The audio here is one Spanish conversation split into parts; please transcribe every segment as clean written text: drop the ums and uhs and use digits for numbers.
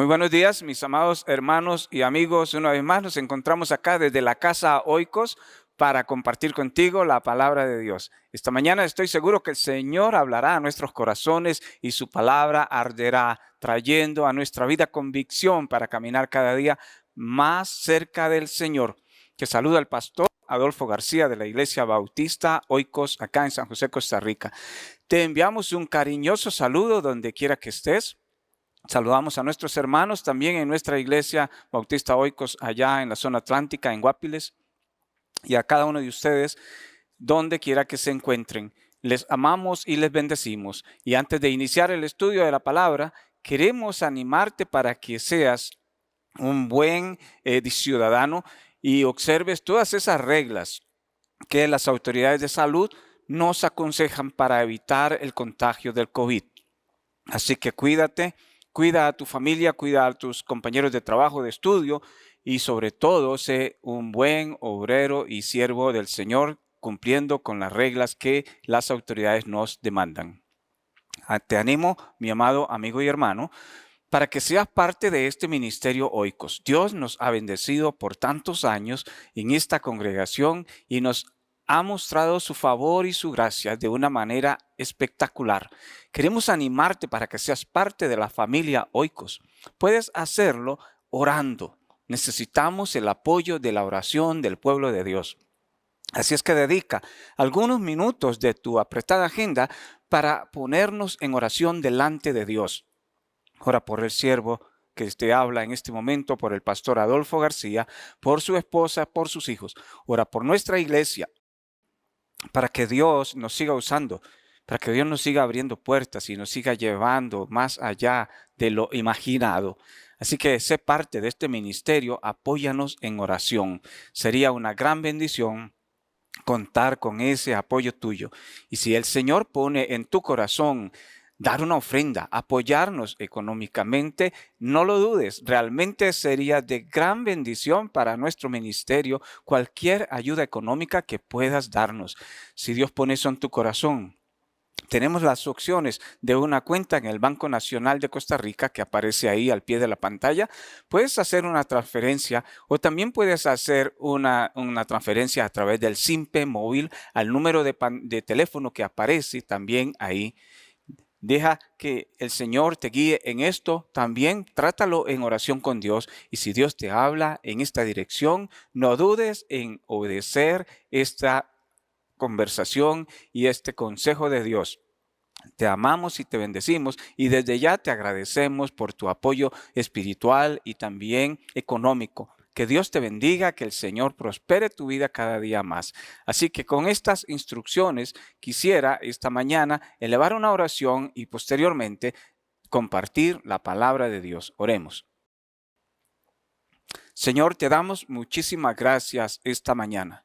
Muy buenos días, mis amados hermanos y amigos. Una vez más nos encontramos acá desde la casa Oikos para compartir contigo la palabra de Dios. Esta mañana estoy seguro que el Señor hablará a nuestros corazones y su palabra arderá, trayendo a nuestra vida convicción para caminar cada día más cerca del Señor. Que saluda al pastor Adolfo García de la Iglesia Bautista Oikos acá en San José, Costa Rica. Te enviamos un cariñoso saludo donde quiera que estés. Saludamos a nuestros hermanos también en nuestra iglesia Bautista Oikos allá en la zona atlántica, en Guapiles, y a cada uno de ustedes, donde quiera que se encuentren. Les amamos y les bendecimos. Y antes de iniciar el estudio de la palabra, queremos animarte para que seas un buen ciudadano y observes todas esas reglas que las autoridades de salud nos aconsejan para evitar el contagio del COVID. Así que cuídate. Cuida a tu familia, cuida a tus compañeros de trabajo, de estudio y sobre todo sé un buen obrero y siervo del Señor cumpliendo con las reglas que las autoridades nos demandan. Te animo, mi amado amigo y hermano, para que seas parte de este ministerio Oikos. Dios nos ha bendecido por tantos años en esta congregación y nos ha mostrado su favor y su gracia de una manera espectacular. Queremos animarte para que seas parte de la familia Oikos. Puedes hacerlo orando. Necesitamos el apoyo de la oración del pueblo de Dios. Así es que dedica algunos minutos de tu apretada agenda para ponernos en oración delante de Dios. Ora por el siervo que te habla en este momento, por el pastor Adolfo García, por su esposa, por sus hijos. Ora por nuestra iglesia, para que Dios nos siga usando, para que Dios nos siga abriendo puertas y nos siga llevando más allá de lo imaginado. Así que sé parte de este ministerio, apóyanos en oración. Sería una gran bendición contar con ese apoyo tuyo. Y si el Señor pone en tu corazón dar una ofrenda, apoyarnos económicamente, no lo dudes, realmente sería de gran bendición para nuestro ministerio cualquier ayuda económica que puedas darnos. Si Dios pone eso en tu corazón, tenemos las opciones de una cuenta en el Banco Nacional de Costa Rica que aparece ahí al pie de la pantalla. Puedes hacer una transferencia o también puedes hacer una transferencia a través del Simpe móvil al número de teléfono que aparece también ahí. Deja que el Señor te guíe en esto. También trátalo en oración con Dios. Y si Dios te habla en esta dirección, no dudes en obedecer esta conversación y este consejo de Dios. Te amamos y te bendecimos y desde ya te agradecemos por tu apoyo espiritual y también económico. Que Dios te bendiga, que el Señor prospere tu vida cada día más. Así que con estas instrucciones quisiera esta mañana elevar una oración y posteriormente compartir la palabra de Dios. Oremos. Señor, te damos muchísimas gracias esta mañana.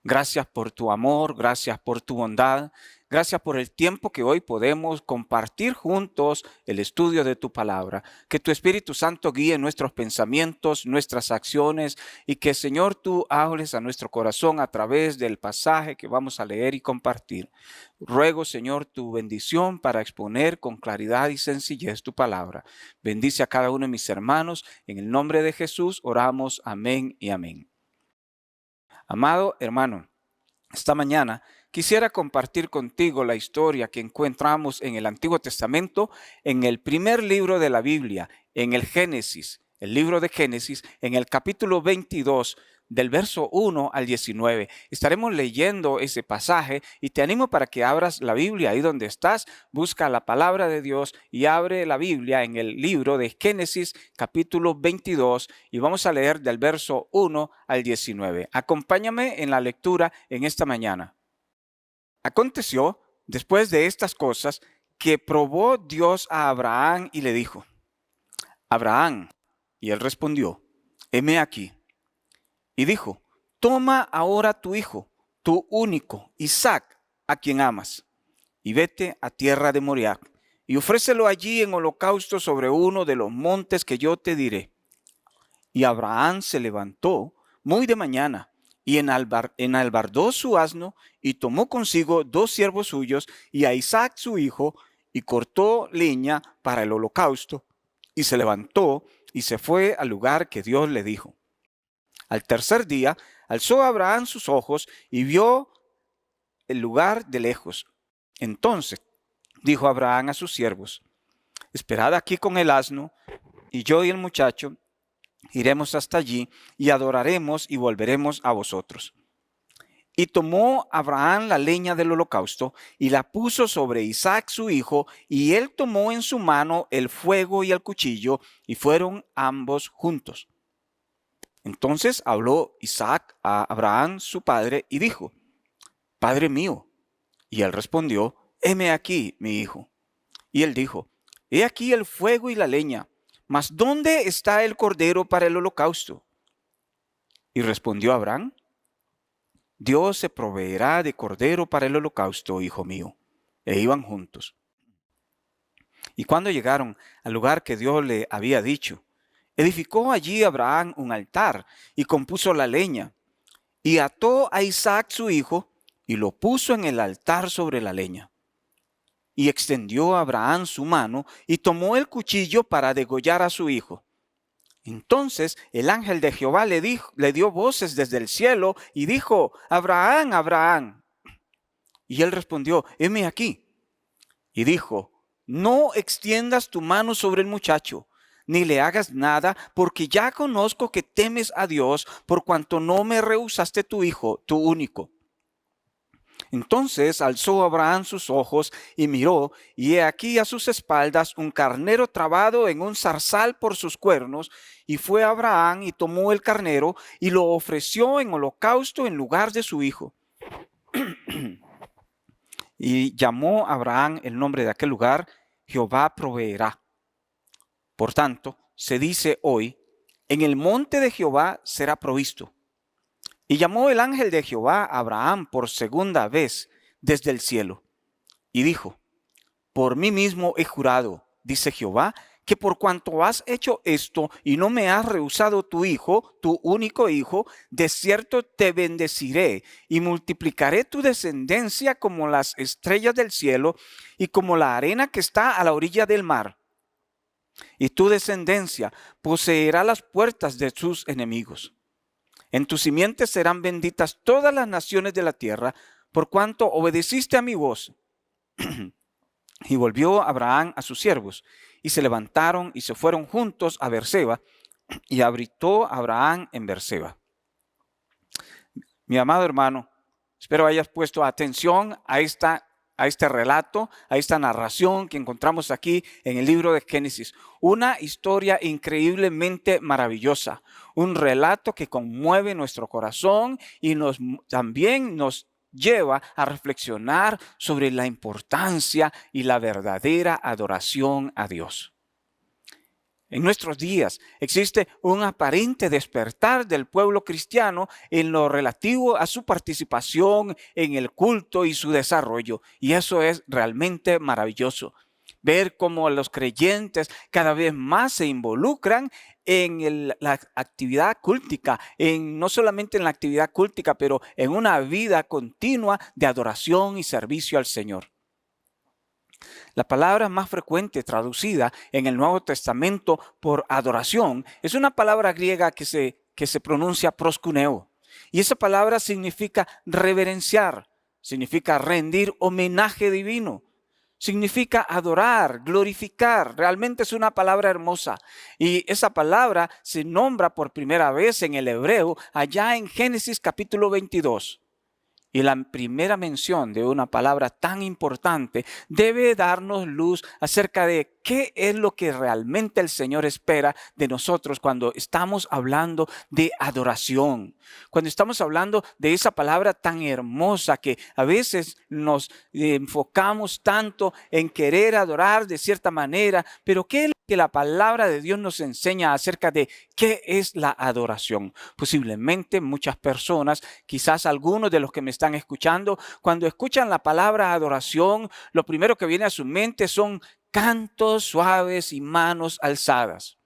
Gracias por tu amor, gracias por tu bondad, gracias por el tiempo que hoy podemos compartir juntos el estudio de tu palabra. Que tu Espíritu Santo guíe nuestros pensamientos, nuestras acciones y que, Señor, tú hables a nuestro corazón a través del pasaje que vamos a leer y compartir. Ruego, Señor, tu bendición para exponer con claridad y sencillez tu palabra. Bendice a cada uno de mis hermanos. En el nombre de Jesús oramos. Amén y amén. Amado hermano, esta mañana quisiera compartir contigo la historia que encontramos en el Antiguo Testamento, en el primer libro de la Biblia, en el Génesis, el libro de Génesis, en el capítulo 22, del verso 1 al 19. Estaremos leyendo ese pasaje y te animo para que abras la Biblia ahí donde estás, busca la palabra de Dios y abre la Biblia en el libro de Génesis capítulo 22 y vamos a leer del verso 1 al 19. Acompáñame en la lectura en esta mañana. Aconteció, después de estas cosas, que probó Dios a Abraham y le dijo: Abraham, y él respondió: heme aquí. Y dijo: toma ahora tu hijo, tu único, Isaac, a quien amas, y vete a tierra de Moriah, y ofrécelo allí en holocausto sobre uno de los montes que yo te diré. Y Abraham se levantó muy de mañana, y enalbardó su asno, y tomó consigo 2 siervos suyos, y a Isaac su hijo, y cortó leña para el holocausto, Y se levantó y se fue al lugar que Dios le dijo. Al tercer día, alzó Abraham sus ojos y vio el lugar de lejos. Entonces dijo Abraham a sus siervos: esperad aquí con el asno, y yo y el muchacho iremos hasta allí y adoraremos y volveremos a vosotros. Y tomó Abraham la leña del holocausto y la puso sobre Isaac su hijo, y él tomó en su mano el fuego y el cuchillo, y fueron ambos juntos. Entonces habló Isaac a Abraham su padre y dijo: Padre mío. Y él respondió: heme aquí, mi hijo. Y él dijo: he aquí el fuego y la leña, mas ¿dónde está el cordero para el holocausto? Y respondió Abraham: Dios se proveerá de cordero para el holocausto, hijo mío. E iban juntos. Y cuando llegaron al lugar que Dios le había dicho, edificó allí Abraham un altar y compuso la leña, y ató a Isaac su hijo y lo puso en el altar sobre la leña. Y extendió Abraham su mano y tomó el cuchillo para degollar a su hijo. Entonces el ángel de Jehová le dio voces desde el cielo y dijo: Abraham, Abraham. Y él respondió: heme aquí. Y dijo: no extiendas tu mano sobre el muchacho, ni le hagas nada, porque ya conozco que temes a Dios, por cuanto no me rehusaste tu hijo, tu único. Entonces alzó Abraham sus ojos y miró, y he aquí a sus espaldas un carnero trabado en un zarzal por sus cuernos. Y fue Abraham y tomó el carnero y lo ofreció en holocausto en lugar de su hijo. Y llamó Abraham el nombre de aquel lugar: Jehová proveerá. Por tanto, se dice hoy: en el monte de Jehová será provisto. Y llamó el ángel de Jehová a Abraham por segunda vez desde el cielo. Y dijo: por mí mismo he jurado, dice Jehová, que por cuanto has hecho esto y no me has rehusado tu hijo, tu único hijo, de cierto te bendeciré y multiplicaré tu descendencia como las estrellas del cielo y como la arena que está a la orilla del mar. Y tu descendencia poseerá las puertas de sus enemigos. En tu simiente serán benditas todas las naciones de la tierra, por cuanto obedeciste a mi voz. Y volvió Abraham a sus siervos, y se levantaron y se fueron juntos a Berseba, y habitó Abraham en Berseba. Mi amado hermano, espero hayas puesto atención a este relato, a esta narración que encontramos aquí en el libro de Génesis. Una historia increíblemente maravillosa, un relato que conmueve nuestro corazón y también nos lleva a reflexionar sobre la importancia y la verdadera adoración a Dios. En nuestros días existe un aparente despertar del pueblo cristiano en lo relativo a su participación en el culto y su desarrollo. Y eso es realmente maravilloso. Ver cómo los creyentes cada vez más se involucran en la actividad cultica, no solamente en la actividad cultica, pero en una vida continua de adoración y servicio al Señor. La palabra más frecuente traducida en el Nuevo Testamento por adoración es una palabra griega que se pronuncia proskuneo. Y esa palabra significa reverenciar, significa rendir homenaje divino, significa adorar, glorificar. Realmente es una palabra hermosa. Y esa palabra se nombra por primera vez en el hebreo allá en Génesis capítulo 22. Y la primera mención de una palabra tan importante debe darnos luz acerca de qué es lo que realmente el Señor espera de nosotros cuando estamos hablando de adoración. Cuando estamos hablando de esa palabra tan hermosa que a veces nos enfocamos tanto en querer adorar de cierta manera, pero ¿qué es lo que la palabra de Dios nos enseña acerca de qué es la adoración? Posiblemente muchas personas, quizás algunos de los que me están escuchando, cuando escuchan la palabra adoración, lo primero que viene a su mente son cantos suaves y manos alzadas.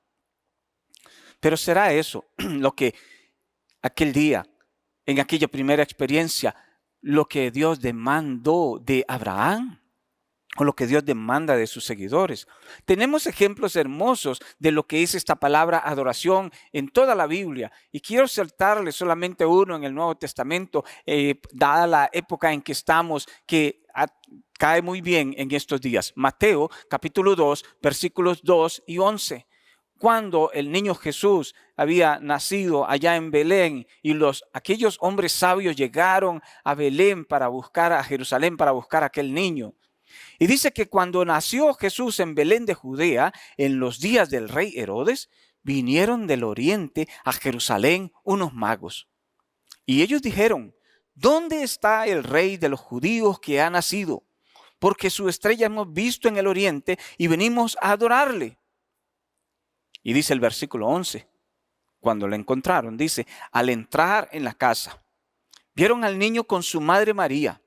Pero ¿será eso lo que aquel día, en aquella primera experiencia, lo que Dios demandó de Abraham? o lo que Dios demanda de sus seguidores. Tenemos ejemplos hermosos de lo que es esta palabra adoración en toda la Biblia. Y quiero saltarle solamente uno en el Nuevo Testamento, dada la época en que estamos, que cae muy bien en estos días. Mateo capítulo 2, versículos 2 y 11. Cuando el niño Jesús había nacido allá en Belén y aquellos hombres sabios llegaron a Belén para buscar a Jerusalén, para buscar a aquel niño. Y dice que cuando nació Jesús en Belén de Judea, en los días del rey Herodes, vinieron del oriente a Jerusalén unos magos. Y ellos dijeron, ¿dónde está el rey de los judíos que ha nacido? Porque su estrella hemos visto en el oriente y venimos a adorarle. Y dice el versículo 11, cuando lo encontraron, dice, al entrar en la casa, vieron al niño con su madre María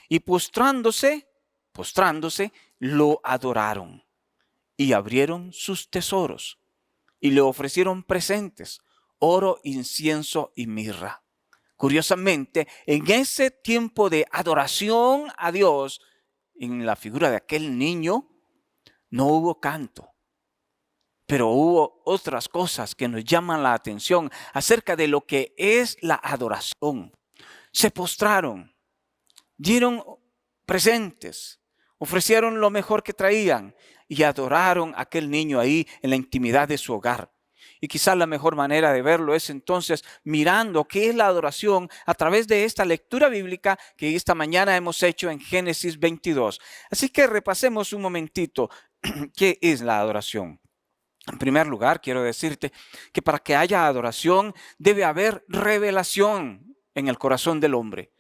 y postrándose, lo adoraron y abrieron sus tesoros y le ofrecieron presentes, oro, incienso y mirra. Curiosamente, en ese tiempo de adoración a Dios, en la figura de aquel niño, no hubo canto, pero hubo otras cosas que nos llaman la atención acerca de lo que es la adoración. Se postraron, dieron presentes, ofrecieron lo mejor que traían y adoraron a aquel niño ahí en la intimidad de su hogar. Y quizás la mejor manera de verlo es entonces mirando qué es la adoración a través de esta lectura bíblica que esta mañana hemos hecho en Génesis 22. Así que repasemos un momentito qué es la adoración. En primer lugar, quiero decirte que para que haya adoración debe haber revelación en el corazón del hombre.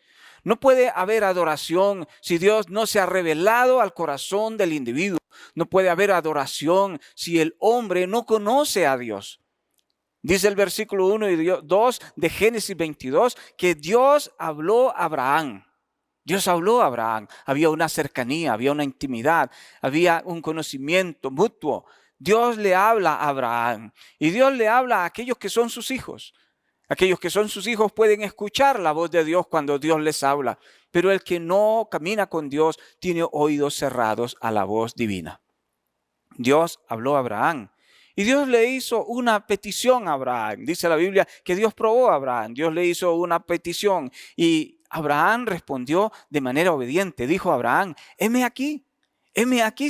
No puede haber adoración si Dios no se ha revelado al corazón del individuo. No puede haber adoración si el hombre no conoce a Dios. Dice el versículo 1 y 2 de Génesis 22 que Dios habló a Abraham. Dios habló a Abraham. Había una cercanía, había una intimidad, había un conocimiento mutuo. Dios le habla a Abraham y Dios le habla a aquellos que son sus hijos. Aquellos que son sus hijos pueden escuchar la voz de Dios cuando Dios les habla, pero el que no camina con Dios tiene oídos cerrados a la voz divina. Dios habló a Abraham y Dios le hizo una petición a Abraham. Dice la Biblia que Dios probó a Abraham, Dios le hizo una petición y Abraham respondió de manera obediente. Dijo a Abraham, heme aquí,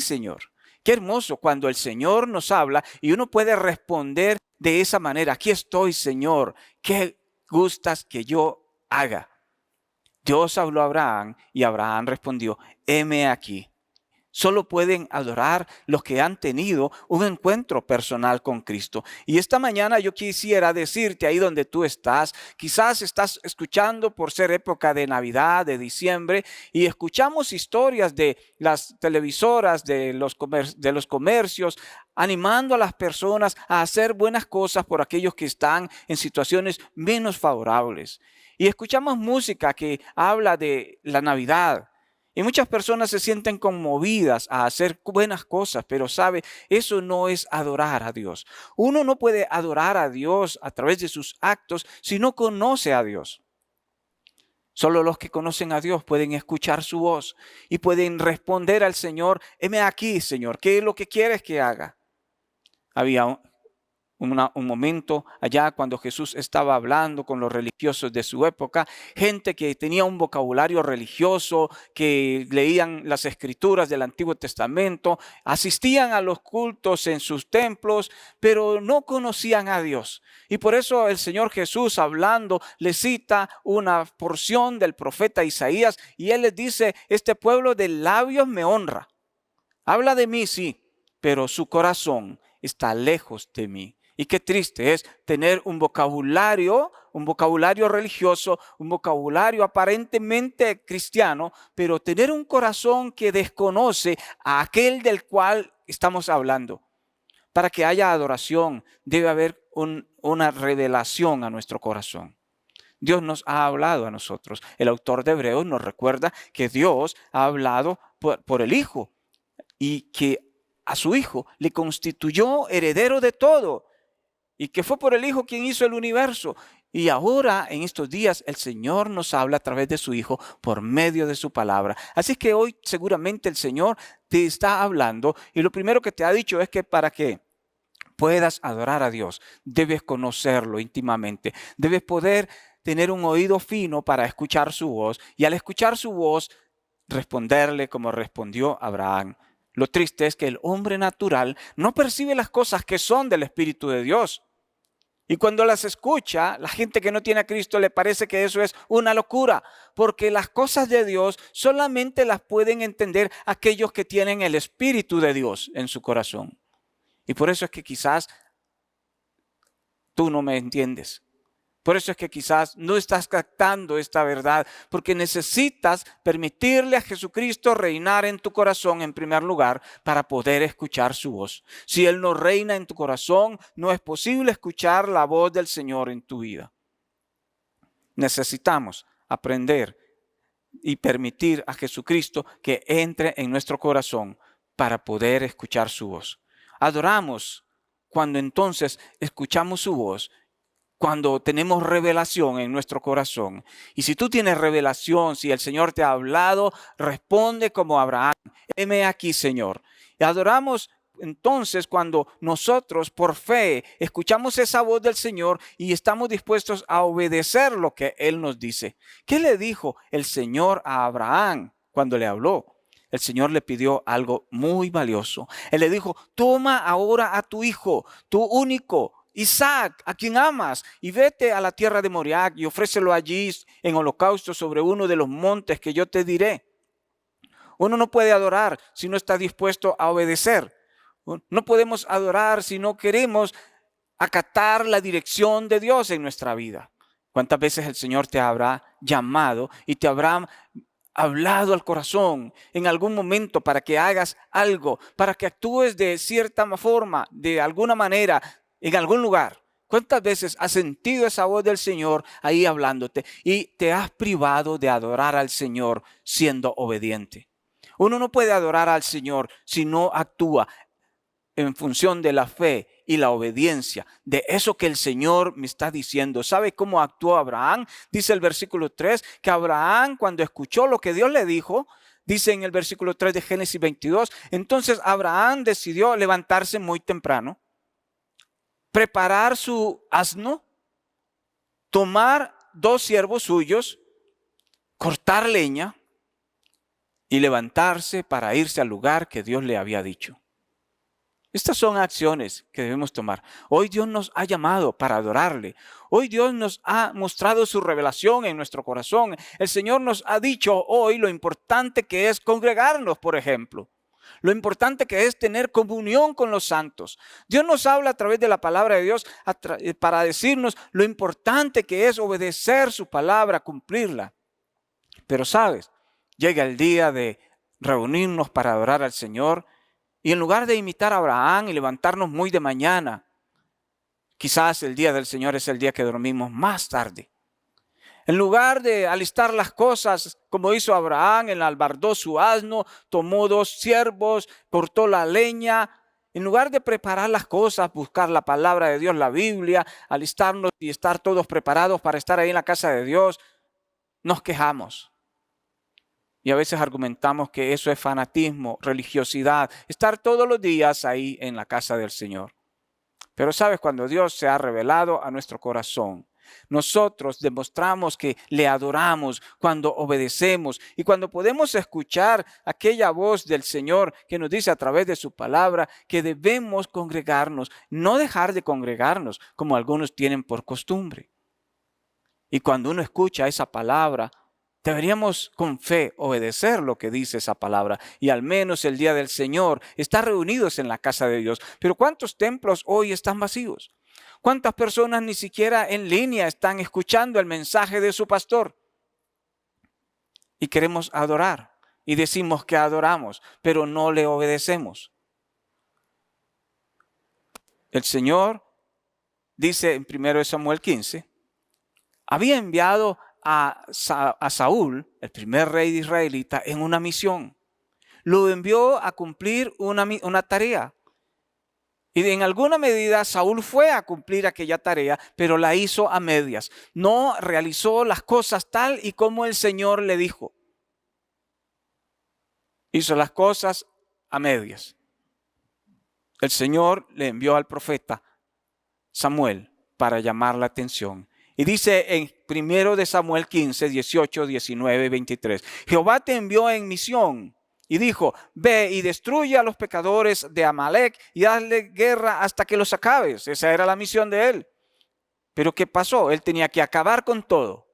Señor. Qué hermoso cuando el Señor nos habla y uno puede responder de esa manera. Aquí estoy, Señor. ¿Qué gustas que yo haga? Dios habló a Abraham y Abraham respondió, heme aquí. Solo pueden adorar los que han tenido un encuentro personal con Cristo. Y esta mañana yo quisiera decirte ahí donde tú estás, quizás estás escuchando por ser época de Navidad, de diciembre, y escuchamos historias de las televisoras, de los comercios, animando a las personas a hacer buenas cosas por aquellos que están en situaciones menos favorables. Y escuchamos música que habla de la Navidad. Y muchas personas se sienten conmovidas a hacer buenas cosas, pero sabe, eso no es adorar a Dios. Uno no puede adorar a Dios a través de sus actos si no conoce a Dios. Solo los que conocen a Dios pueden escuchar su voz y pueden responder al Señor, heme aquí, Señor, ¿qué es lo que quieres que haga? Había un momento allá cuando Jesús estaba hablando con los religiosos de su época, gente que tenía un vocabulario religioso, que leían las escrituras del Antiguo Testamento, asistían a los cultos en sus templos, pero no conocían a Dios. Y por eso el Señor Jesús hablando le cita una porción del profeta Isaías y él les dice, este pueblo de labios me honra. Habla de mí, sí, pero su corazón está lejos de mí. Y qué triste es tener un vocabulario religioso, un vocabulario aparentemente cristiano, pero tener un corazón que desconoce a aquel del cual estamos hablando. Para que haya adoración debe haber una revelación a nuestro corazón. Dios nos ha hablado a nosotros. El autor de Hebreos nos recuerda que Dios ha hablado por el Hijo y que a su Hijo le constituyó heredero de todo. Y que fue por el Hijo quien hizo el universo. Y ahora, en estos días, el Señor nos habla a través de su Hijo por medio de su palabra. Así que hoy seguramente el Señor te está hablando y lo primero que te ha dicho es que para que puedas adorar a Dios, debes conocerlo íntimamente, debes poder tener un oído fino para escuchar su voz y al escuchar su voz, responderle como respondió Abraham. Lo triste es que el hombre natural no percibe las cosas que son del Espíritu de Dios. Y cuando las escucha, la gente que no tiene a Cristo le parece que eso es una locura, porque las cosas de Dios solamente las pueden entender aquellos que tienen el Espíritu de Dios en su corazón. Y por eso es que quizás tú no me entiendes. Por eso es que quizás no estás captando esta verdad, porque necesitas permitirle a Jesucristo reinar en tu corazón en primer lugar para poder escuchar su voz. Si Él no reina en tu corazón, no es posible escuchar la voz del Señor en tu vida. Necesitamos aprender y permitir a Jesucristo que entre en nuestro corazón para poder escuchar su voz. Adoramos cuando entonces escuchamos su voz, cuando tenemos revelación en nuestro corazón. Y si tú tienes revelación, si el Señor te ha hablado, responde como Abraham. Heme aquí, Señor. Y adoramos entonces cuando nosotros por fe escuchamos esa voz del Señor y estamos dispuestos a obedecer lo que Él nos dice. ¿Qué le dijo el Señor a Abraham cuando le habló? El Señor le pidió algo muy valioso. Él le dijo, toma ahora a tu hijo, tu único, Isaac, a quien amas, y vete a la tierra de Moriah y ofrécelo allí en holocausto sobre uno de los montes que yo te diré. Uno no puede adorar si no está dispuesto a obedecer. No podemos adorar si no queremos acatar la dirección de Dios en nuestra vida. ¿Cuántas veces el Señor te habrá llamado y te habrá hablado al corazón en algún momento para que hagas algo, para que actúes de cierta forma, de alguna manera, en algún lugar? ¿Cuántas veces has sentido esa voz del Señor ahí hablándote y te has privado de adorar al Señor siendo obediente? Uno no puede adorar al Señor si no actúa en función de la fe y la obediencia de eso que el Señor me está diciendo. ¿Sabe cómo actuó Abraham? Dice el versículo 3 que Abraham, cuando escuchó lo que Dios le dijo, dice en el versículo 3 de Génesis 22, entonces Abraham decidió levantarse muy temprano, preparar su asno, tomar 2 siervos suyos, cortar leña y levantarse para irse al lugar que Dios le había dicho. Estas son acciones que debemos tomar. Hoy Dios nos ha llamado para adorarle. Hoy Dios nos ha mostrado su revelación en nuestro corazón. El Señor nos ha dicho hoy lo importante que es congregarnos, por ejemplo. Lo importante que es tener comunión con los santos. Dios nos habla a través de la palabra de Dios para decirnos lo importante que es obedecer su palabra, cumplirla. Pero sabes, llega el día de reunirnos para adorar al Señor. Y en lugar de imitar a Abraham y levantarnos muy de mañana, quizás el día del Señor es el día que dormimos más tarde. En lugar de alistar las cosas como hizo Abraham, enalbardó su asno, tomó 2 siervos, cortó la leña. En lugar de preparar las cosas, buscar la palabra de Dios, la Biblia, alistarnos y estar todos preparados para estar ahí en la casa de Dios, nos quejamos. Y a veces argumentamos que eso es fanatismo, religiosidad, estar todos los días ahí en la casa del Señor. Pero sabes, cuando Dios se ha revelado a nuestro corazón, nosotros demostramos que le adoramos cuando obedecemos y cuando podemos escuchar aquella voz del Señor que nos dice a través de su palabra que debemos congregarnos, no dejar de congregarnos como algunos tienen por costumbre. Y cuando uno escucha esa palabra, deberíamos con fe obedecer lo que dice esa palabra y al menos el día del Señor estar reunidos en la casa de Dios. Pero ¿cuántos templos hoy están vacíos? ¿Cuántas personas ni siquiera en línea están escuchando el mensaje de su pastor? Y queremos adorar y decimos que adoramos, pero no le obedecemos. El Señor dice en 1 Samuel 15, había enviado a Saúl, el primer rey de israelita, en una misión. Lo envió a cumplir una tarea. Y en alguna medida Saúl fue a cumplir aquella tarea, pero la hizo a medias. No realizó las cosas tal y como el Señor le dijo. Hizo las cosas a medias. El Señor le envió al profeta Samuel para llamar la atención. Y dice en 1 de Samuel 15, 18, 19, 23. Jehová te envió en misión y dijo, ve y destruye a los pecadores de Amalec y hazle guerra hasta que los acabes. Esa era la misión de él. Pero ¿qué pasó? Él tenía que acabar con todo.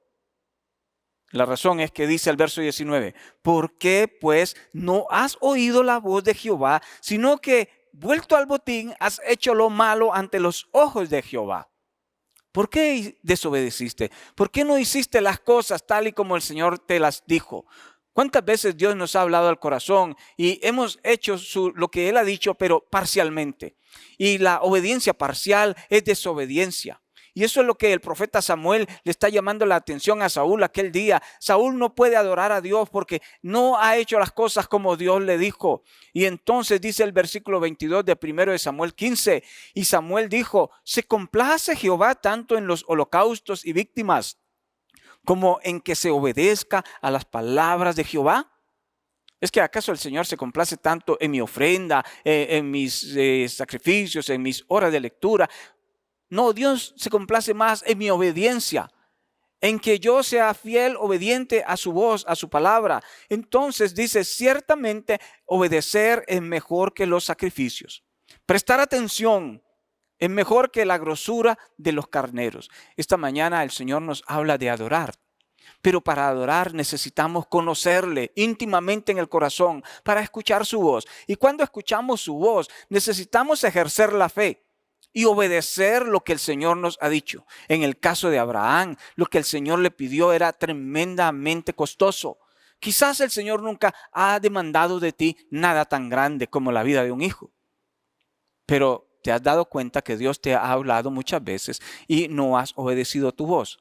La razón es que dice el verso 19, ¿por qué pues no has oído la voz de Jehová, sino que vuelto al botín has hecho lo malo ante los ojos de Jehová? ¿Por qué desobedeciste? ¿Por qué no hiciste las cosas tal y como el Señor te las dijo? ¿Cuántas veces Dios nos ha hablado al corazón y hemos hecho lo que Él ha dicho, pero parcialmente? Y la obediencia parcial es desobediencia. Y eso es lo que el profeta Samuel le está llamando la atención a Saúl aquel día. Saúl no puede adorar a Dios porque no ha hecho las cosas como Dios le dijo. Y entonces dice el versículo 22 de 1 de Samuel 15. Y Samuel dijo, ¿se complace Jehová tanto en los holocaustos y víctimas como en que se obedezca a las palabras de Jehová? ¿Es que acaso el Señor se complace tanto en mi ofrenda, en mis sacrificios, en mis horas de lectura? No, Dios se complace más en mi obediencia, en que yo sea fiel, obediente a su voz, a su palabra. Entonces dice, ciertamente obedecer es mejor que los sacrificios. Prestar atención es mejor que la grosura de los carneros. Esta mañana el Señor nos habla de adorar. Pero para adorar necesitamos conocerle íntimamente en el corazón para escuchar su voz. Y cuando escuchamos su voz, necesitamos ejercer la fe y obedecer lo que el Señor nos ha dicho. En el caso de Abraham, lo que el Señor le pidió era tremendamente costoso. Quizás el Señor nunca ha demandado de ti nada tan grande como la vida de un hijo. Pero te has dado cuenta que Dios te ha hablado muchas veces y no has obedecido tu voz.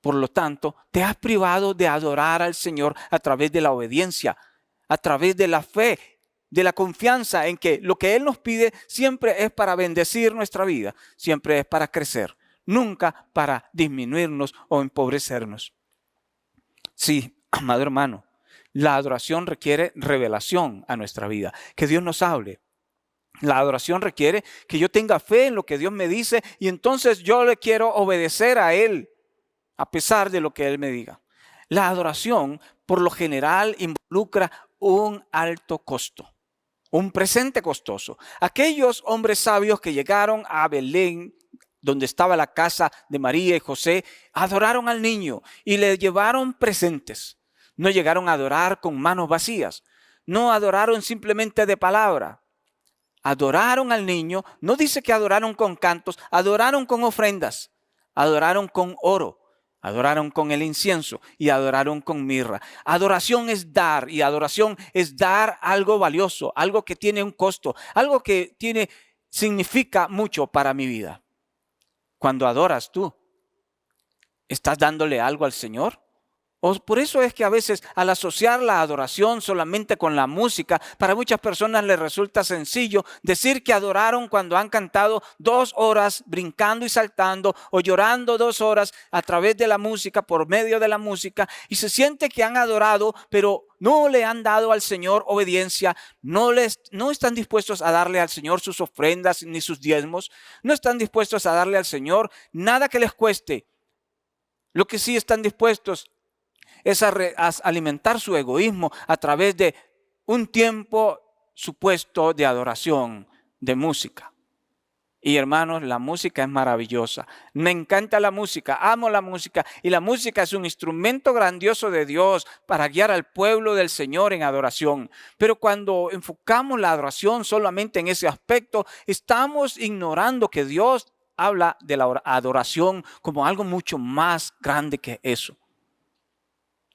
Por lo tanto, te has privado de adorar al Señor a través de la obediencia, a través de la fe, de la confianza en que lo que Él nos pide siempre es para bendecir nuestra vida, siempre es para crecer, nunca para disminuirnos o empobrecernos. Sí, amado hermano, la adoración requiere revelación a nuestra vida, que Dios nos hable. La adoración requiere que yo tenga fe en lo que Dios me dice y entonces yo le quiero obedecer a Él, a pesar de lo que Él me diga. La adoración, por lo general, involucra un alto costo. Un presente costoso. Aquellos hombres sabios que llegaron a Belén, donde estaba la casa de María y José, adoraron al niño y le llevaron presentes. No llegaron a adorar con manos vacías. No adoraron simplemente de palabra. Adoraron al niño. No dice que adoraron con cantos, adoraron con ofrendas. Adoraron con oro. Adoraron con el incienso y adoraron con mirra. Adoración es dar y adoración es dar algo valioso, algo que tiene un costo, algo que significa mucho para mi vida. Cuando adoras tú, ¿estás dándole algo al Señor? O por eso es que a veces al asociar la adoración solamente con la música, para muchas personas les resulta sencillo decir que adoraron cuando han cantado 2 horas brincando y saltando o llorando 2 horas a través de la música, por medio de la música, y se siente que han adorado, pero no le han dado al Señor obediencia, no están dispuestos a darle al Señor sus ofrendas ni sus diezmos, no están dispuestos a darle al Señor nada que les cueste. Lo que sí están dispuestos es a alimentar su egoísmo a través de un tiempo supuesto de adoración, de música. Y hermanos, la música es maravillosa. Me encanta la música, amo la música. Y la música es un instrumento grandioso de Dios para guiar al pueblo del Señor en adoración. Pero cuando enfocamos la adoración solamente en ese aspecto, estamos ignorando que Dios habla de la adoración como algo mucho más grande que eso.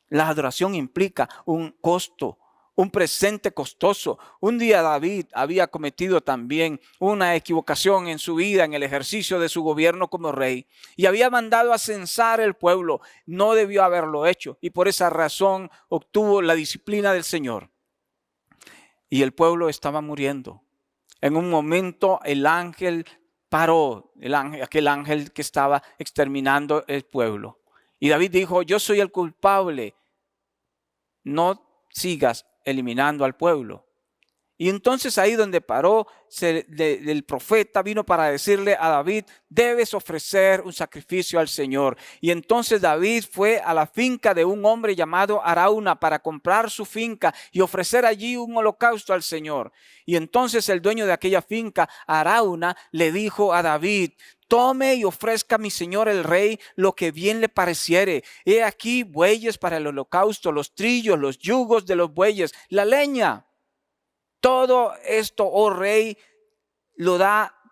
La adoración implica un costo, un presente costoso. Un día David había cometido también una equivocación en su vida, en el ejercicio de su gobierno como rey, y había mandado a censar el pueblo. No debió haberlo hecho y por esa razón obtuvo la disciplina del Señor. Y el pueblo estaba muriendo. En un momento el ángel paró, aquel ángel que estaba exterminando el pueblo. Y David dijo, yo soy el culpable, no sigas eliminando al pueblo. Y entonces ahí donde paró, el profeta vino para decirle a David, debes ofrecer un sacrificio al Señor. Y entonces David fue a la finca de un hombre llamado Arauna para comprar su finca y ofrecer allí un holocausto al Señor. Y entonces el dueño de aquella finca, Arauna, le dijo a David, tome y ofrezca a mi señor el rey lo que bien le pareciere. He aquí bueyes para el holocausto, los trillos, los yugos de los bueyes, la leña. Todo esto, oh rey,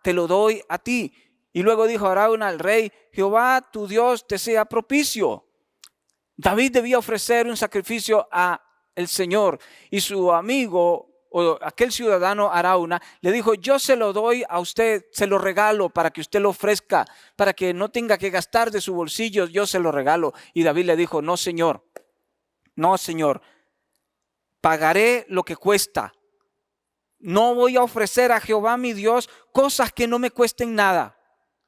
te lo doy a ti. Y luego dijo Arauna al rey, Jehová tu Dios te sea propicio. David debía ofrecer un sacrificio a el Señor y su amigo o aquel ciudadano Arauna le dijo, yo se lo doy a usted, se lo regalo para que usted lo ofrezca, para que no tenga que gastar de su bolsillo, yo se lo regalo. Y David le dijo, no señor, pagaré lo que cuesta. No voy a ofrecer a Jehová mi Dios cosas que no me cuesten nada.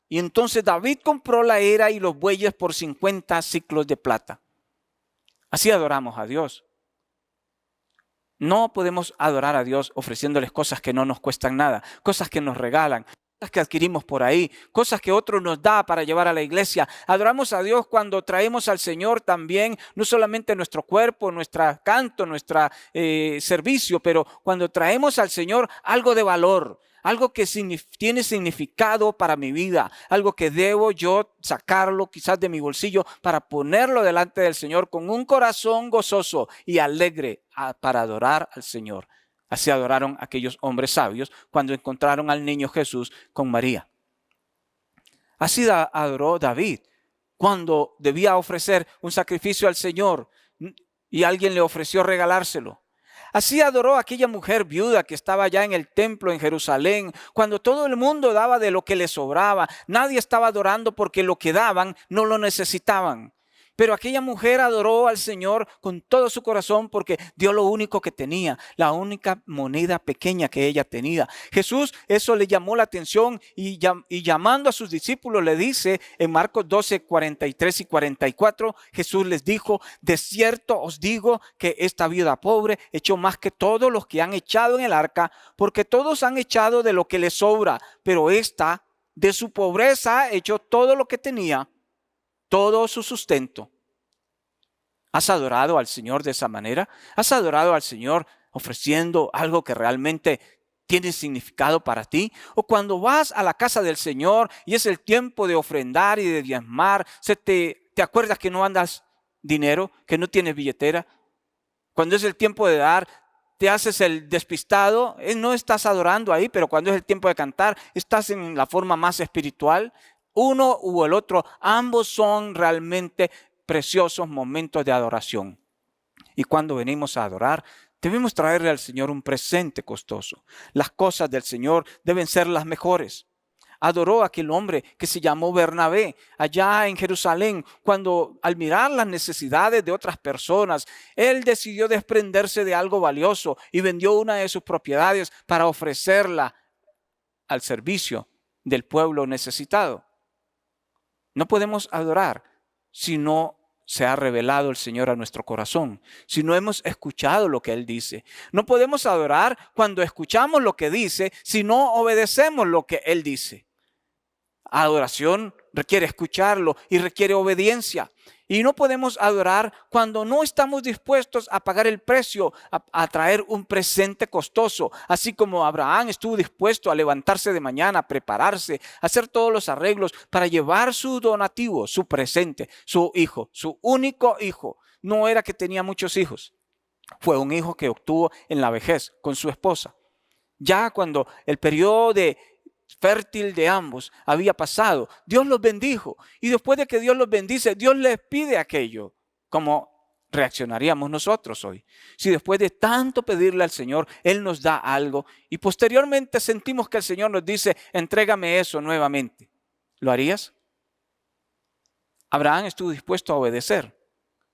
Y entonces David compró la era y los bueyes por 50 siclos de plata. Así adoramos a Dios. No podemos adorar a Dios ofreciéndoles cosas que no nos cuestan nada, cosas que nos regalan, cosas que adquirimos por ahí, cosas que otro nos da para llevar a la iglesia. Adoramos a Dios cuando traemos al Señor también, no solamente nuestro cuerpo, nuestro canto, nuestro servicio, pero cuando traemos al Señor algo de valor, algo que tiene significado para mi vida, algo que debo yo sacarlo quizás de mi bolsillo para ponerlo delante del Señor con un corazón gozoso y alegre para adorar al Señor. Así adoraron aquellos hombres sabios cuando encontraron al niño Jesús con María. Así adoró David cuando debía ofrecer un sacrificio al Señor y alguien le ofreció regalárselo. Así adoró aquella mujer viuda que estaba allá en el templo en Jerusalén, cuando todo el mundo daba de lo que le sobraba. Nadie estaba adorando porque lo que daban no lo necesitaban. Pero aquella mujer adoró al Señor con todo su corazón porque dio lo único que tenía, la única moneda pequeña que ella tenía. Jesús eso le llamó la atención y llamando a sus discípulos le dice en Marcos 12, 43 y 44, Jesús les dijo, de cierto os digo que esta viuda pobre echó más que todos los que han echado en el arca, porque todos han echado de lo que les sobra, pero esta de su pobreza echó todo lo que tenía, todo su sustento. ¿Has adorado al Señor de esa manera? ¿Has adorado al Señor ofreciendo algo que realmente tiene significado para ti? O cuando vas a la casa del Señor y es el tiempo de ofrendar y de diezmar, ¿te acuerdas que no andas dinero, que no tienes billetera? Cuando es el tiempo de dar, te haces el despistado, no estás adorando ahí, pero cuando es el tiempo de cantar, estás en la forma más espiritual. Uno u el otro, ambos son realmente preciosos momentos de adoración. Y cuando venimos a adorar, debemos traerle al Señor un presente costoso. Las cosas del Señor deben ser las mejores. Adoró a aquel hombre que se llamó Bernabé allá en Jerusalén, cuando al mirar las necesidades de otras personas, él decidió desprenderse de algo valioso y vendió una de sus propiedades para ofrecerla al servicio del pueblo necesitado. No podemos adorar si no se ha revelado el Señor a nuestro corazón, si no hemos escuchado lo que Él dice. No podemos adorar cuando escuchamos lo que dice, si no obedecemos lo que Él dice. Adoración requiere escucharlo y requiere obediencia. Y no podemos adorar cuando no estamos dispuestos a pagar el precio, a traer un presente costoso. Así como Abraham estuvo dispuesto a levantarse de mañana, a prepararse, a hacer todos los arreglos para llevar su donativo, su presente, su hijo, su único hijo. No era que tenía muchos hijos. Fue un hijo que obtuvo en la vejez con su esposa. Ya cuando el periodo fértil de ambos había pasado, Dios los bendijo, y después de que Dios los bendice, Dios les pide aquello. ¿Cómo reaccionaríamos nosotros hoy? Si después de tanto pedirle al Señor, Él nos da algo y posteriormente sentimos que el Señor nos dice, entrégame eso nuevamente, ¿lo harías? Abraham estuvo dispuesto a obedecer.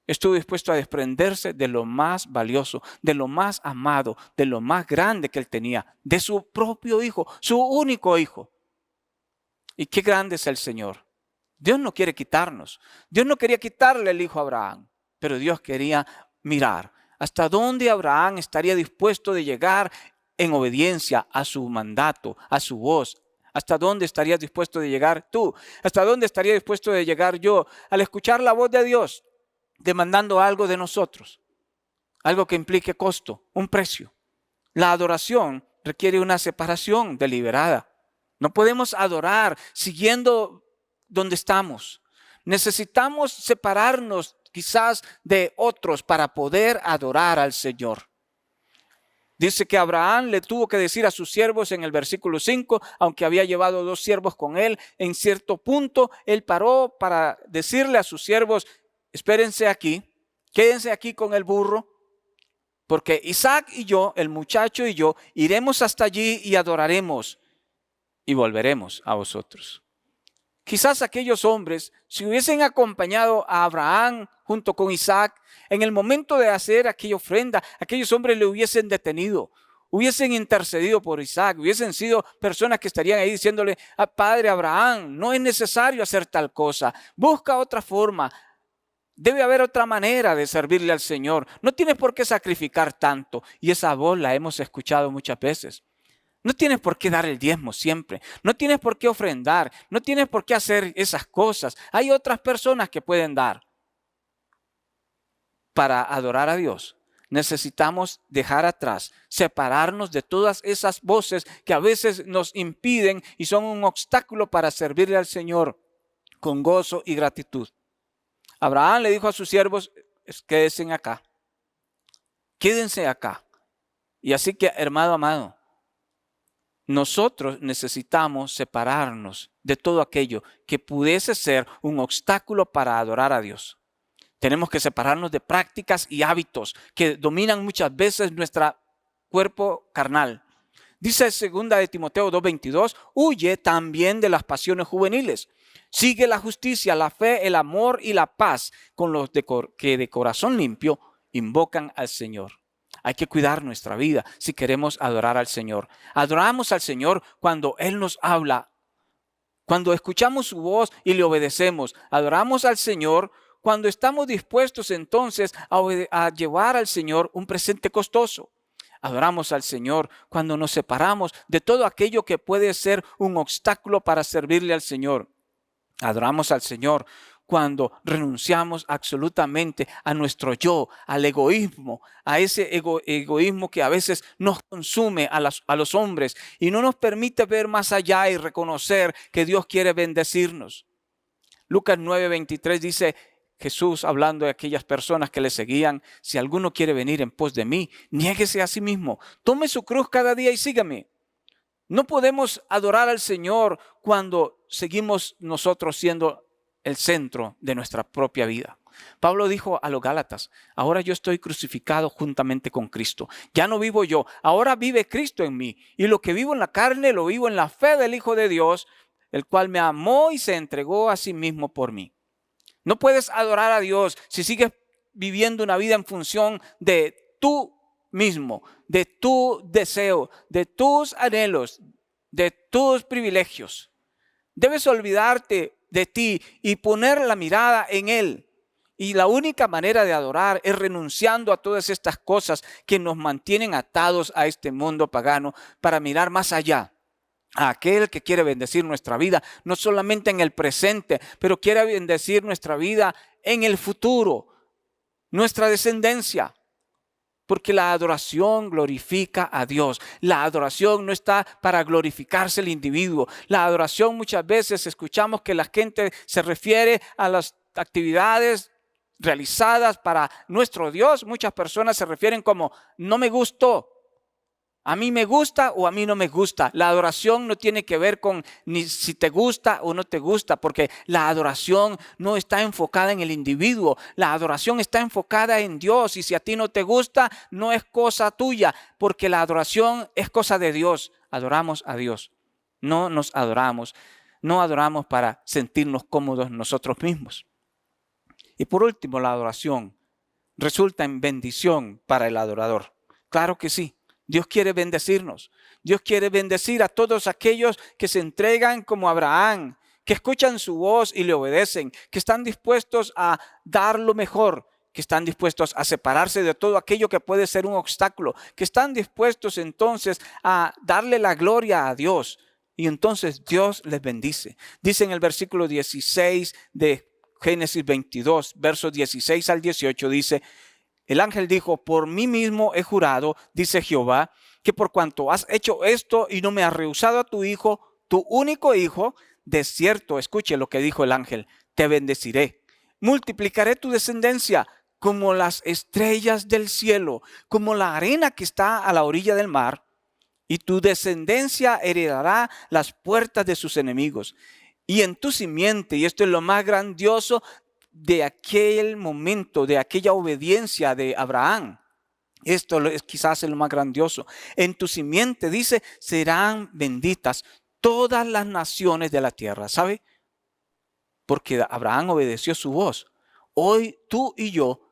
Estuvo dispuesto a desprenderse de lo más valioso, de lo más amado, de lo más grande que él tenía, de su propio hijo, su único hijo. Y qué grande es el Señor. Dios no quiere quitarnos. Dios no quería quitarle el hijo a Abraham, pero Dios quería mirar hasta dónde Abraham estaría dispuesto de llegar en obediencia a su mandato, a su voz. ¿Hasta dónde estarías dispuesto de llegar tú? ¿Hasta dónde estaría dispuesto de llegar yo al escuchar la voz de Dios demandando algo de nosotros? Algo que implique costo, un precio. La adoración requiere una separación deliberada. No podemos adorar siguiendo donde estamos. Necesitamos separarnos quizás de otros para poder adorar al Señor. Dice que Abraham le tuvo que decir a sus siervos en el versículo 5, aunque había llevado 2 siervos con él, en cierto punto él paró para decirle a sus siervos: espérense aquí, quédense aquí con el burro, porque Isaac y yo, el muchacho y yo, iremos hasta allí y adoraremos y volveremos a vosotros. Quizás aquellos hombres, si hubiesen acompañado a Abraham junto con Isaac, en el momento de hacer aquella ofrenda, aquellos hombres le hubiesen detenido, hubiesen intercedido por Isaac, hubiesen sido personas que estarían ahí diciéndole: Padre Abraham, no es necesario hacer tal cosa, busca otra forma. Debe haber otra manera de servirle al Señor. No tienes por qué sacrificar tanto. Y esa voz la hemos escuchado muchas veces. No tienes por qué dar el diezmo siempre. No tienes por qué ofrendar. No tienes por qué hacer esas cosas. Hay otras personas que pueden dar. Para adorar a Dios, necesitamos dejar atrás, separarnos de todas esas voces que a veces nos impiden y son un obstáculo para servirle al Señor con gozo y gratitud. Abraham le dijo a sus siervos: quédense acá. Quédense acá. Y así que, hermano amado, nosotros necesitamos separarnos de todo aquello que pudiese ser un obstáculo para adorar a Dios. Tenemos que separarnos de prácticas y hábitos que dominan muchas veces nuestro cuerpo carnal. Dice 2 de Timoteo 2:22, huye también de las pasiones juveniles. Sigue la justicia, la fe, el amor y la paz con los que de corazón limpio invocan al Señor. Hay que cuidar nuestra vida si queremos adorar al Señor. Adoramos al Señor cuando Él nos habla, cuando escuchamos su voz y le obedecemos. Adoramos al Señor cuando estamos dispuestos entonces a llevar al Señor un presente costoso. Adoramos al Señor cuando nos separamos de todo aquello que puede ser un obstáculo para servirle al Señor. Adoramos al Señor cuando renunciamos absolutamente a nuestro yo, al egoísmo, a ese egoísmo que a veces nos consume a los hombres y no nos permite ver más allá y reconocer que Dios quiere bendecirnos. Lucas 9:23 dice Jesús, hablando de aquellas personas que le seguían: si alguno quiere venir en pos de mí, niéguese a sí mismo, tome su cruz cada día y sígame. No podemos adorar al Señor cuando seguimos nosotros siendo el centro de nuestra propia vida. Pablo dijo a los Gálatas: ahora yo estoy crucificado juntamente con Cristo. Ya no vivo yo, ahora vive Cristo en mí. Y lo que vivo en la carne, lo vivo en la fe del Hijo de Dios, el cual me amó y se entregó a sí mismo por mí. No puedes adorar a Dios si sigues viviendo una vida en función de tú mismo, de tu deseo, de tus anhelos, de tus privilegios. Debes olvidarte de ti y poner la mirada en Él. Y la única manera de adorar es renunciando a todas estas cosas que nos mantienen atados a este mundo pagano para mirar más allá. A aquel que quiere bendecir nuestra vida, no solamente en el presente, pero quiere bendecir nuestra vida en el futuro, nuestra descendencia. Porque la adoración glorifica a Dios. La adoración no está para glorificarse el individuo. La adoración, muchas veces escuchamos que la gente se refiere a las actividades realizadas para nuestro Dios. Muchas personas se refieren como: no me gustó. A mí me gusta o a mí no me gusta. La adoración no tiene que ver con ni si te gusta o no te gusta, porque la adoración no está enfocada en el individuo. La adoración está enfocada en Dios, y si a ti no te gusta, no es cosa tuya, porque la adoración es cosa de Dios. Adoramos a Dios. No adoramos para sentirnos cómodos nosotros mismos. Y por último, la adoración resulta en bendición para el adorador. Claro que sí. Dios quiere bendecirnos. Dios quiere bendecir a todos aquellos que se entregan como Abraham, que escuchan su voz y le obedecen, que están dispuestos a dar lo mejor, que están dispuestos a separarse de todo aquello que puede ser un obstáculo, que están dispuestos entonces a darle la gloria a Dios. Y entonces Dios les bendice. Dice en el versículo 16 de Génesis 22, versos 16 al 18, dice: el ángel dijo, por mí mismo he jurado, dice Jehová, que por cuanto has hecho esto y no me has rehusado a tu hijo, tu único hijo, de cierto, escuche lo que dijo el ángel, te bendeciré. Multiplicaré tu descendencia como las estrellas del cielo, como la arena que está a la orilla del mar, y tu descendencia heredará las puertas de sus enemigos. Y en tu simiente, y esto es lo más grandioso de aquel momento, de aquella obediencia de Abraham. Esto es quizás lo más grandioso. En tu simiente, dice, serán benditas todas las naciones de la tierra. ¿Sabe? Porque Abraham obedeció su voz. Hoy tú y yo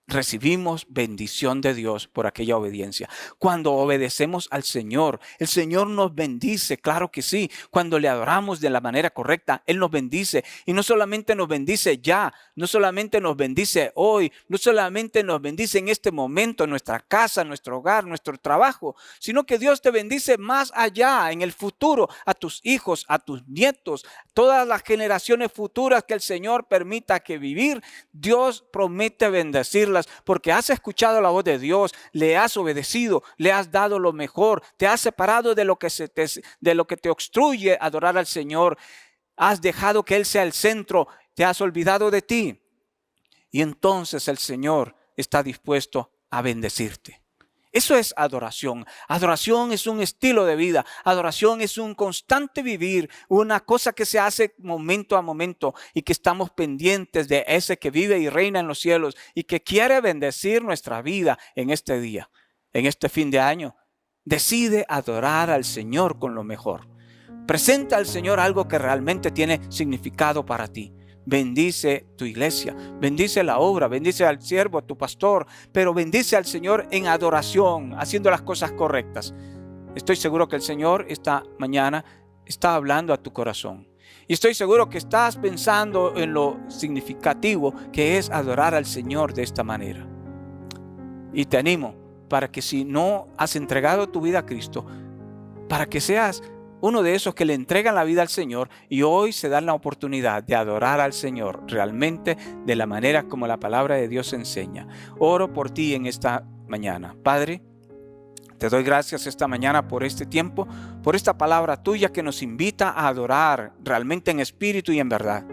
recibimos bendición de Dios por aquella obediencia. Cuando obedecemos al Señor, el Señor nos bendice, claro que sí. Cuando le adoramos de la manera correcta, Él nos bendice. Y no solamente nos bendice ya, no solamente nos bendice hoy, no solamente nos bendice en este momento, en nuestra casa, en nuestro hogar, nuestro trabajo, sino que Dios te bendice más allá, en el futuro, a tus hijos, a tus nietos, todas las generaciones futuras que el Señor permita que vivir. Dios promete bendecirlas porque has escuchado la voz de Dios, le has obedecido, le has dado lo mejor, te has separado de lo que te obstruye adorar al Señor, has dejado que Él sea el centro, te has olvidado de ti. Y entonces el Señor está dispuesto a bendecirte. Eso es adoración. Adoración es un estilo de vida. Adoración es un constante vivir, una cosa que se hace momento a momento y que estamos pendientes de ese que vive y reina en los cielos y que quiere bendecir nuestra vida en este día, en este fin de año. Decide adorar al Señor con lo mejor. Presenta al Señor algo que realmente tiene significado para ti. Bendice tu iglesia, bendice la obra, bendice al siervo, a tu pastor, pero bendice al Señor en adoración, haciendo las cosas correctas. Estoy seguro que el Señor esta mañana está hablando a tu corazón. Y estoy seguro que estás pensando en lo significativo que es adorar al Señor de esta manera. Y te animo para que si no has entregado tu vida a Cristo, para que seas uno de esos que le entregan la vida al Señor y hoy se dan la oportunidad de adorar al Señor realmente de la manera como la palabra de Dios enseña. Oro por ti en esta mañana. Padre, te doy gracias esta mañana por este tiempo, por esta palabra tuya que nos invita a adorar realmente en espíritu y en verdad.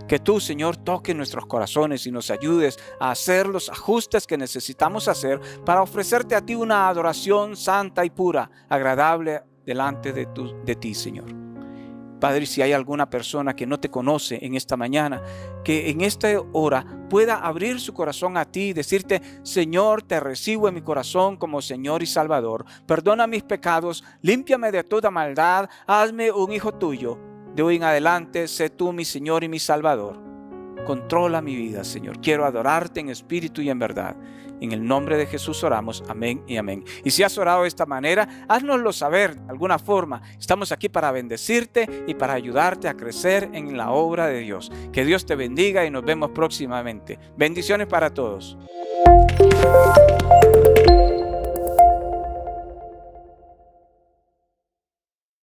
Que tú, Señor, toques nuestros corazones y nos ayudes a hacer los ajustes que necesitamos hacer para ofrecerte a ti una adoración santa y pura, agradable delante de ti, Señor. Padre, si hay alguna persona que no te conoce en esta mañana, que en esta hora pueda abrir su corazón a ti y decirte: Señor, te recibo en mi corazón como Señor y Salvador. Perdona mis pecados, límpiame de toda maldad, hazme un hijo tuyo. De hoy en adelante, sé tú mi Señor y mi Salvador. Controla mi vida, Señor. Quiero adorarte en espíritu y en verdad. En el nombre de Jesús oramos. Amén y amén. Y si has orado de esta manera, háznoslo saber de alguna forma. Estamos aquí para bendecirte y para ayudarte a crecer en la obra de Dios. Que Dios te bendiga y nos vemos próximamente. Bendiciones para todos.